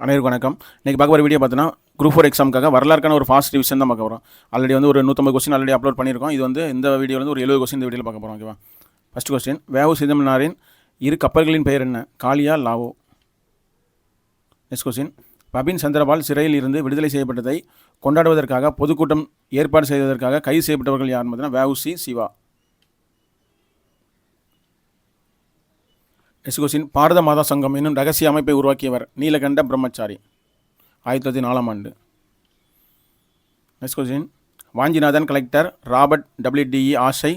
அனைவருக்கும் வணக்கம். இன்றைக்கி பார்க்க போகிற வீடியோ பார்த்தோன்னா குரூப் 4 எக்ஸாமுக்காக வரலாறுக்கான ஒரு ஃபாஸ்ட் ரிவிஷன் தான் பார்க்க போகிறோம். ஆல்ரெடி ஒரு 150 கொஸ்டின் ஆல்ரெடி அப்லோட் பண்ணியிருக்கோம். இது இந்த வீடியோவில் ஒரு 70 கொஸ்டின் இந்த வீடியோவில் பார்க்க போகிறோம். ஓகேவா? First question, வ.உ. சிதம்பரனாரின் இரு கப்பல்களின் பெயர் என்ன? காளியா, லாவோ? நெக்ஸ்ட் கொஸ்டின், பபின் சந்திரபால் சிறையில் இருந்து விடுதலை செய்யப்பட்டதை கொண்டாடுவதற்காக பொதுக்கூட்டம் ஏற்பாடு செய்வதற்காக கைது செய்யப்பட்டவர்கள் யார்? பார்த்தீங்கன்னா வ.உ.சி. சிவா. நெக்ஸ்ட் கொஸ்டின், பாரத மாதா சங்கம் என்னும் ரகசிய அமைப்பை உருவாக்கியவர்? Neelakanta Brahmachari, 1904 next question, Vanchinathan collector Robert WDE. ஆஷை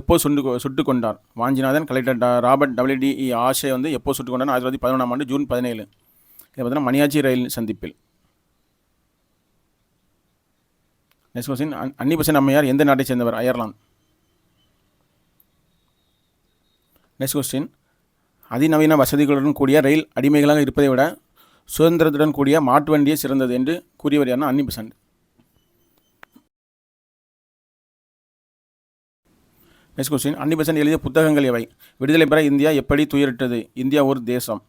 எப்போ சுட்டுக் கொண்டார்? Vanchinathan collector Robert WDE. ஆஷை எப்போ சுட்டுக் கொண்டார்? 1911 ஜூன் 17. இது பார்த்தீங்கன்னா மணியாச்சி ரயில் சந்திப்பில். நெக்ஸ்ட் கொஸ்டின், அன்னி பெசன்ட் அம்மையார் எந்த நாட்டை சேர்ந்தவர்? அயர்லாந்து. நெக்ஸ்ட் கொஸ்டின், அதிநவீன வசதிகளுடன் கூடிய ரயில் அடிமைகளாக இருப்பதை விட சுதந்திரத்துடன் கூடிய மாட்டு வண்டியே சிறந்தது என்று கூறியவர் யாருன்னா அன்னி பெசன்ட். நெக்ஸ்ட் கொஸ்டின், அன்னி பெசன்ட் எழுதிய புத்தகங்கள் எவை? விடுதலை பெற இந்தியா எப்படி துயரிட்டது? இந்தியா ஒரு தேசம்.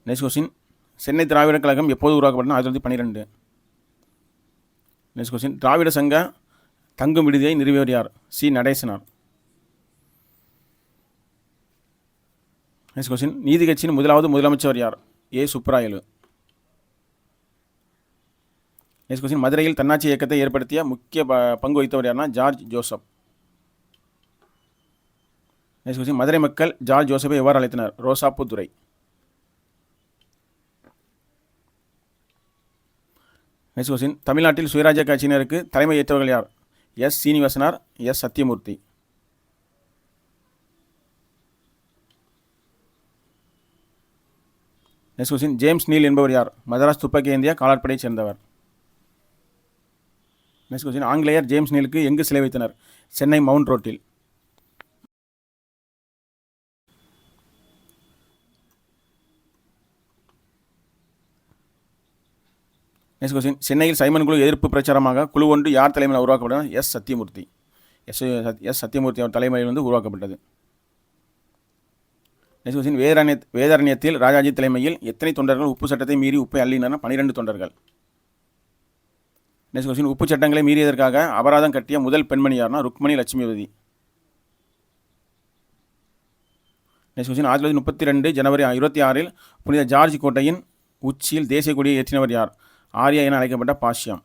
நெக்ஸ்ட் கொஸ்டின், சென்னை திராவிட கழகம் எப்போது உருவாக்கப்பட்டது? 1912. நெக்ஸ்ட் கொஸ்டின், திராவிட சங்க தங்கும் விடுதியை நிறுவியவர் யார்? சி. நடேசனார். நெக்ஸ்ட் கொஸ்டின், நீதி கட்சியின் முதலாவது முதலமைச்சர் யார்? ஏ. சுப்பராயலு. நெக்ஸ்ட் கொஸ்டின், மதுரையில் தன்னாட்சி இயக்கத்தை ஏற்படுத்திய முக்கிய பங்கு வகித்தவர் யார்னா George Joseph. Next question, Madurai மக்கள் ஜார்ஜ் ஜோசப்பை எவ்வாறு அழைத்தனர்? ரோசாப்பூ துரை. நெக்ஸ்ட் கொஸ்டின், தமிழ்நாட்டில் சுயராஜ்ய கட்சியினருக்கு தலைமை ஏற்றவர்கள் யார்? S. Srinivasanar, S. Sathyamurthy. Next question, James Neil என்பவர் யார்? மதராஸ் துப்பாக்கி ஏந்திய காலாட்படையைச் சேர்ந்தவர். நெக்ஸ்ட் கொஸ்டின், ஆங்கிலேயர் ஜேம்ஸ் நீலுக்கு எங்கு சிலை வைத்தனர்? சென்னை மவுண்ட் ரோட்டில். நெக்ஸ்ட் கொஸ்டின், சென்னையில் சைமன் குழு எதிர்ப்பு பிரச்சாரமாக குழு ஒன்று யார் தலைமையில் உருவாக்கப்பட்டது? எஸ். சத்தியமூர்த்தி. எஸ். சத்தியமூர்த்தி அவர் தலைமையில் உருவாக்கப்பட்டது. நெக்ஸ்ட் கொஸ்டின், வேதாரண்யத்தில் ராஜாஜி தலைமையில் எத்தனை தொண்டர்கள் உப்பு சட்டத்தை மீறி உப்பை அள்ளினர்? 12 தொண்டர்கள். நெக்ஸ்ட் கொஸ்டின், உப்பு சட்டங்களை மீறியதற்காக அபராதம் கட்டிய முதல் பெண்மணி யார்னா ருக்மணி லட்சுமிபதி. நெக்ஸ்ட் கொஸ்டின், 1932 ஜனவரி 26 புனித ஜார்ஜ் கோட்டையின் உச்சியில் தேசிய கொடியை ஏற்றினவர் யார்? ஆர்யா என அழைக்கப்பட்ட பாஷ்யம்.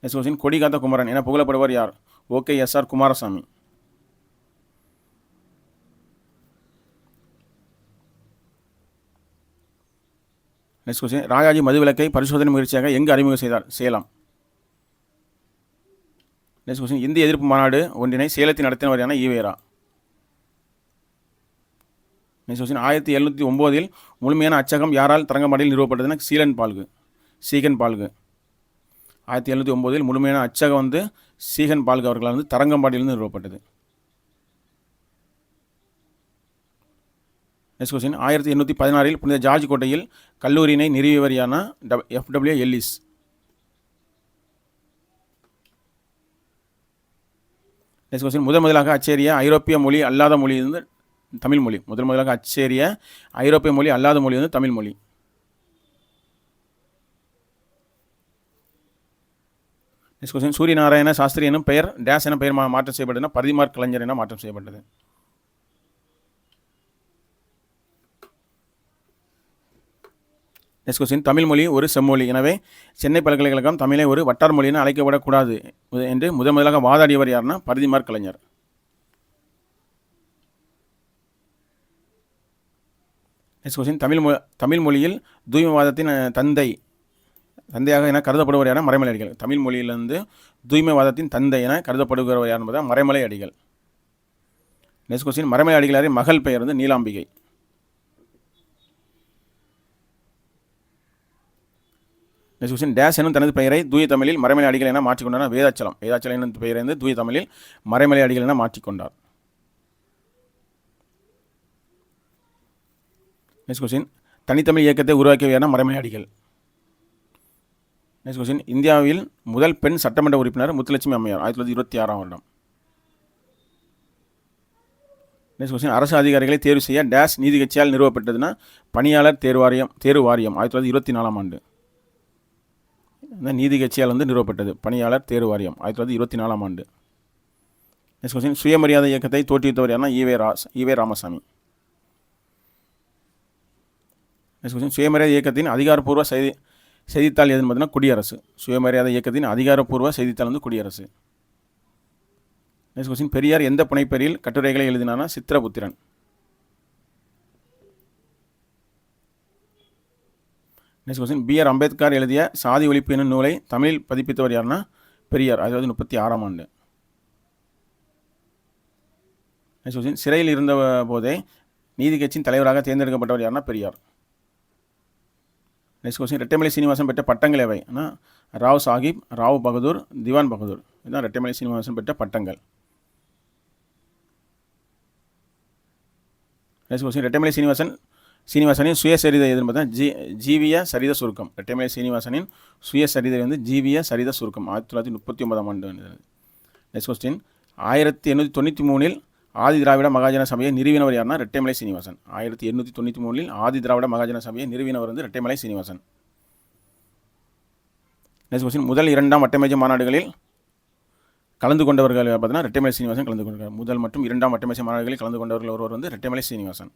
நெக்ஸ்ட் கொஸ்டின், கொடிகாத்த குமரன் என புகழப்படுவர் யார்? OKSR Kumaraswamy. Next question, Rajaji மதுவிலக்கை பரிசோதனை முயற்சியாக எங்கு அறிமுகம் செய்தார்? சேலம். நெக்ஸ்ட் கொஸ்டின், இந்திய எதிர்ப்பு மாநாடு ஒன்றினை சேலத்தில் நடத்தினவர் யார்? ஈவேரா. நெக்ஸ்ட் கொஸ்டின், 1709 முழுமையான அச்சகம் யாரால் தரங்கம்பாடியில் நிறுவப்பட்டதுன்னா சீகன் பால்கு. 1709 முழுமையான அச்சகம் சீகன் பால்கு அவர்களால் தரங்கம்பாடியிலிருந்து நிறுவப்பட்டது. நெக்ஸ்ட் கொஸ்டின், 1816 புனித ஜார்ஜ் கோட்டையில் கல்லூரியினை நிறுவியவர் யார்னா FW எல்லிஸ். நெக்ஸ்ட் கொஸ்டின், முதலாக அச்சேரிய ஐரோப்பிய மொழி அல்லாத மொழி தமிழ் மொழி. முதலாக அச்சேரிய ஐரோப்பிய மொழி அல்லாத மொழி தமிழ் மொழி. நெக்ஸ்ட் கொஸ்டின், சூரிய நாராயண சாஸ்திரி எனும் பெயர் டேஸ் என பெயர் மாற்றம் செய்யப்பட்டதுன்னா பரிதிமார் கலைஞர் என மாற்றம் செய்யப்பட்டது. நெக்ஸ்ட் கொஸ்டின், தமிழ் மொழி ஒரு செம்மொழி, எனவே சென்னை பல்கலைக்கழகம் தமிழை ஒரு வட்டார் மொழி என அழைக்கப்படக்கூடாது என்று முதலாக வாதாடியவர் யார்னா பரிதிமார் கலைஞர். நெக்ஸ்ட் கொஸ்டின், தமிழ் மொழியில் தூய்மைவாதத்தின் தந்தையாக என கருதப்படுவர் யார்? மறைமலை அடிகள். தமிழ் மொழியிலிருந்து தூய்மைவாதத்தின் தந்தை என கருதப்படுகிறவர் யார் என்பது மறைமலை அடிகள். நெக்ஸ்ட் கொஸ்டின், மறைமலை அடிகளாரின் மகள் பெயர் நீலாம்பிகை. நெக்ஸ்ட் கொஸ்டின், டேஸ் எனும் தனது பெயரை தூய தமிழில் மறைமலை அடிகள் என மாற்றிக்கொண்டார்? வேதாச்சலம் எனும் பெயரை தூய தமிழில் மறைமலை அடிகள் என மாற்றிக்கொண்டார். நெக்ஸ்ட் கொஸ்டின், தனித்தமிழ் இயக்கத்தை உருவாக்கியவர் யார்னா மறைமலை அடிகள். நெக்ஸ்ட் கொஸ்டின், இந்தியாவில் முதல் பெண் சட்டமன்ற உறுப்பினர் முத்துலட்சுமி அம்மையார், 1926. நெக்ஸ்ட் கொஸ்டின், அரசு அதிகாரிகளை தேர்வு செய்ய டேஷ் நீதி கட்சியால் நிறுவப்பட்டதுன்னா பணியாளர் தேர்வு வாரியம் 1924ஆம் ஆண்டு. நீதி கட்சியால் நிறுவப்பட்டது பணியாளர் தேர்வு வாரியம் 1924ஆம் ஆண்டு. நெக்ஸ்ட் கொஸ்டின், சுயமரியாதை இயக்கத்தை தோற்றுவித்தவர் யாருன்னா ஈவே ராமசாமி. நெக்ஸ்ட் கொஸ்டின், சுயமரியாதை இயக்கத்தின் அதிகாரப்பூர்வ செய்தித்தாள் எதுன்னு பார்த்தீங்கன்னா குடியரசு. சுயமரியாதை இயக்கத்தின் அதிகாரப்பூர்வ செய்தித்தாள் குடியரசு. நெக்ஸ்ட் கொஸ்டின், பெரியார் எந்த புனைப்பெயரில் கட்டுரைகளை எழுதினார்னா Chitraputhiran. Next question, B.R. Ambedkar எழுதிய சாதி ஒழிப்பு என்னும் நூலை தமிழில் பதிப்பித்தவர் யாருன்னா பெரியார் 1936ஆம் ஆண்டு. நெக்ஸ்ட் கொஸ்டின், சிறையில் இருந்த போதே நீதி கட்சியின் தலைவராக தேர்ந்தெடுக்கப்பட்டவர் யாருன்னா பெரியார். நெக்ஸ்ட் கொஸ்டின், ரெட்டைமலை சீனிவாசன் பெற்ற பட்டங்கள் எவை? ராவ் சாஹிப், ராவ் பகதூர், திவான் பகதூர். இதுதான் ரெட்டைமலை சீனிவாசன் பெற்ற பட்டங்கள். நெக்ஸ்ட் கொஸ்டின், ரெட்டைமலை சீனிவாசனின் சுயசரிதை எதுன்னு பார்த்தா ஜீவிய சரித சுருக்கம். ரெட்டைமலை சீனிவாசனின் சுயசரிதை ஜீவிய சரித சுருக்கம் 1939ஆம் ஆண்டு. நெக்ஸ்ட் கொஸ்டின், 1893இல் ஆதி திராவிட மகாஜன சபையை நிறுவினவர் யாருன்னா ரெட்டைமலை சீனிவாசன். 1893இல் ஆதி திராவிட மகாஜன சபையை நிறுவினவர் ரெட்டைமலை சீனிவாசன். நெக்ஸ்ட் கொஸ்டின், முதல் 2ஆம் வட்டமேஜை மாநாடுகளில் கலந்து கொண்டவர்கள் பார்த்தீங்கன்னா ரெட்டைமலை சீனிவாசன் கலந்து கொண்டார். முதல் மற்றும் 2ஆம் வட்டமேஜை மாநாடுகளில் கலந்து கொண்டவர்கள் ஒருவர் ரெட்டைமலை சீனிவாசன்.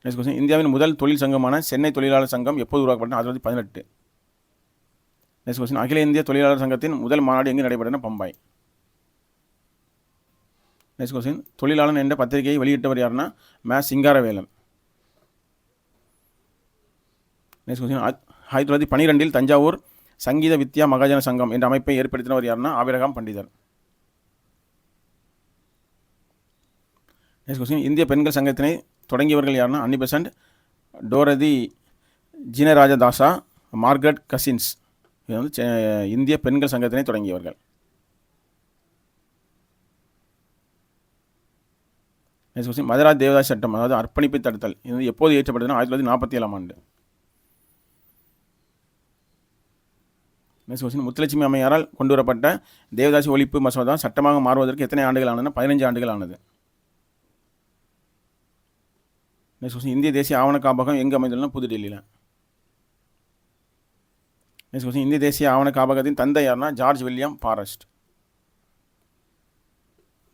நெக்ஸ்ட் கொஸ்டின், இந்தியாவின் முதல் தொழில் சங்கமான சென்னை தொழிலாளர் சங்கம் எப்போது உருவாக்கப்பட்டது? 1918. நெக்ஸ்ட் கொஸ்டின், அகில இந்திய தொழிலாளர் சங்கத்தின் முதல் மாநாடு எங்கு நடைபெற்றன? பம்பாய். நெக்ஸ்ட் கொஸ்டின், தொழிலாளன் என்ற பத்திரிகையை வெளியிட்டவர் யாருன்னா சிங்காரவேலன். நெக்ஸ்ட் கொஸ்டின், 1912இல் தஞ்சாவூர் சங்கீத வித்யா மகாஜன சங்கம் என்ற அமைப்பை ஏற்படுத்தினவர் யாருன்னா ஆபிரகாம் பண்டிதர். நெக்ஸ்ட் கொஸ்டின், இந்திய பெண்கள் சங்கத்தினை தொடங்கியவர்கள் யாருன்னா அன்னி பெசன்ட், டோரதி ஜினராஜதாசா, மார்கரெட் கசின்ஸ். இது இந்திய பெண்கள் சங்கத்தினை தொடங்கியவர்கள். நெக்ஸ்ட் கொஸ்டின், மதராஸ் தேவதாஸ் சட்டம் அதாவது அர்ப்பணிப்பை தடுத்தல் இது எப்போது இயற்றப்பட்டதுன்னா 1947ஆம் ஆண்டு. நெக்ஸ்ட் கொஸ்டின், முத்துலட்சுமி அம்மையாரால் கொண்டு வரப்பட்ட தேவதாசி ஒழிப்பு மசோதா சட்டமாக மாறுவதற்கு எத்தனை ஆண்டுகள் ஆனதுன்னா 15 ஆண்டுகள் ஆனது. நெக்ஸ்ட் கொஸ்டின், இந்திய தேசிய ஆவண காப்பகம் எங்கே அமைந்துள்ளன? புதுடெல்லியில். நெக்ஸ்ட் கொஸ்டின், இந்திய தேசிய ஆவண காப்பகத்தின் தந்தை யாருன்னா George William forest.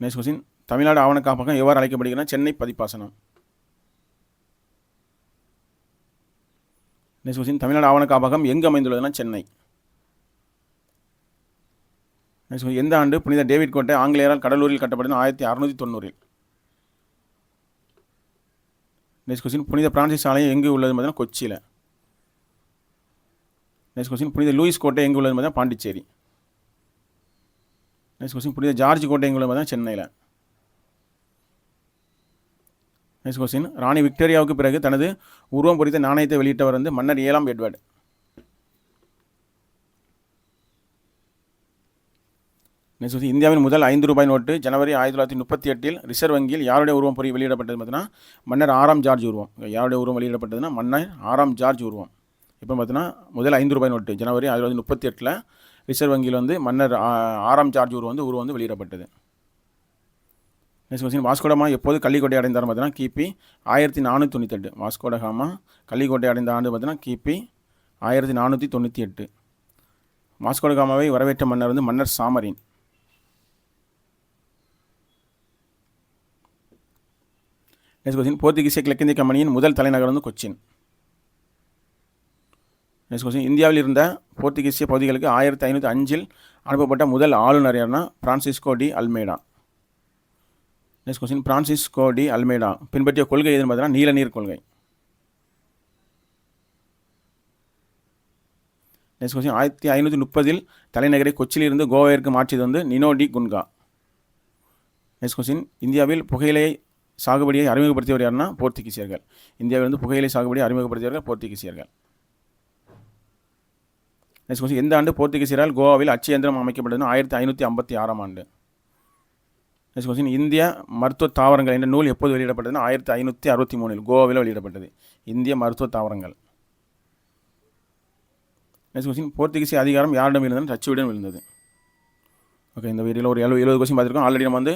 Next question, Tamil Nadu ஆவண காப்பகம் எவ்வாறு அழைக்கப்படுகிறதுனா சென்னை பதிப்பாசனம். நெக்ஸ்ட் கொஸ்டின், தமிழ்நாடு ஆவண காப்பகம் எங்கு அமைந்துள்ளதுன்னா சென்னை. நெக்ஸ்ட் கொஸ்டின், எந்த ஆண்டு புனித டேவிட் கோட்டை ஆங்கிலேயரால் கடலூரில் கட்டப்பட்டது? 1690. நெக்ஸ்ட் கொஸ்டின், புனித பிரான்சிஸ் ஆலயம் எங்கு உள்ளது பார்த்தீங்கன்னா கொச்சியில். நெக்ஸ்ட் கொஸ்டின், புனித லூயிஸ் கோட்டை எங்கு உள்ளது பார்த்தீங்கன்னா பாண்டிச்சேரி. நெக்ஸ்ட் கொஸ்டின், புனித ஜார்ஜ் கோட்டை எங்கு உள்ளது பார்த்தீங்கன்னா சென்னையில். நெக்ஸ்ட் கொஸ்டின், ராணி விக்டோரியாவுக்கு பிறகு தனது உருவம் பொறித்த நாணயத்தை வெளியிட்டவர் மன்னர் 7ஆம் எட்வர்ட். நெக்ஸ்ட் கொஸ்டின், இந்தியாவின் முதல் 5 ரூபாய் நோட்டு ஜனவரி 1938இல் ரிசர்வ் வங்கியில் யாருடைய உருவம் பொறி வெளியிடப்பட்டது பார்த்தீங்கன்னா மன்னர் 6ஆம் ஜார்ஜ் உருவம். யாருடைய உருவம் வெளியிடப்பட்டதுன்னா மன்னர் 6ஆம் ஜார்ஜ் உருவம். இப்போ பார்த்தீங்கன்னா முதல் 5 ரூபாய் நோட்டு ஜனவரி 1938இல் ரிசர்வ் வங்கியில் மன்னர் 6ஆம் ஜார்ஜ் உருவம் வெளியிடப்பட்டது. நெக்ஸ்ட் கொஸ்டின், வாஸ்கோடமா எப்போது கள்ளிக்கோட்டை அடைந்தார் பார்த்தீங்கன்னா கிபி 1498. வாஸ்கோடகாமா கள்ளிக்கோட்டை அடைந்த ஆண்டு பார்த்தீங்கன்னா கிபி 1498. வாஸ்கோடகாமாவை வரவேற்ற மன்னர் மன்னர் சாமரின். நெக்ஸ்ட் கொஸ்டின், போர்த்துகீசிய கிழக்கிந்திய கம்பெனியின் முதல் தலைநகர் கொச்சின். நெக்ஸ்ட் கொஸ்டின், இந்தியாவில் இருந்த போர்த்துகீசிய பகுதிகளுக்கு 1505இல் அனுப்பப்பட்ட முதல் ஆளுநர் யாருன்னா Francisco de Almeida. Next question, Francisco de Almeida பின்பற்றிய கொள்கை எதுன்னு பார்த்தீங்கன்னா நீல நீர் கொள்கை. நெக்ஸ்ட் கொஸ்டின், 1530இல் தலைநகரை கொச்சியிலிருந்து கோவாவிற்கு மாற்றியது நினோ டி குன்கா. நெக்ஸ்ட் கொஸ்டின், இந்தியாவில் புகையிலை சாகுபடியை அறிமுகப்படுத்தியவர் யாருன்னா போர்த்துகீசியர்கள். இந்தியாவில் புகையிலை சாகுபடியை அறிமுகப்படுத்தியவர்கள் போர்த்துகீசியர்கள். நெக்ஸ்ட் கொஸ்டின், எந்த ஆண்டு போர்த்துகீசியரால் கோவாவில் அச்சு இயந்திரம் அமைக்கப்பட்டதுன்னா 1556ஆம் ஆண்டு. நெக்ஸ்ட் கொஸ்டின், இந்திய மருத்துவ தாவரங்கள் என்ற நூல் எப்போது வெளியிடப்பட்டதுன்னா 1563இல் கோவாவில் வெளியிடப்பட்டது. இந்திய மருத்துவ தாவரங்கள். நெக்ஸ்ட் கொஸ்டின், போர்த்துகீசிய அதிகாரம் யாரிடம் இருந்தது? டச்சுவிடம் இருந்தது. ஓகே, இந்த வீடியோவில் ஒரு 70 கொஸ்டின் பார்த்துருக்கோம். ஆல்ரெடி நம்ம வந்து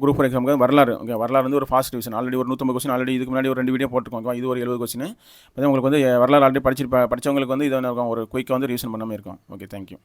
குரூப் 4 எக்ஸாமுக்கு வரலாறு, ஓகே, வரலாறு வந்து ஒரு ஃபாஸ்ட் ரிவிஷன். ஆல்ரெடி ஒரு 150 கொஸ்டின் ஆல்ரெடி இதுக்கு முன்னாடி ஒரு 2 வீடியோ போட்டிருக்கோம். ஓகே, இது ஒரு 70 கொஸ்டின். இப்போ உங்களுக்கு வந்து வரலாறு ஆல்ரெடி படித்தவங்களுக்கு வந்து இது இருக்கும், ஒரு குயிக்காக வந்து ரிவிஷன் பண்ணாமல் இருக்கும். Okay, thank you.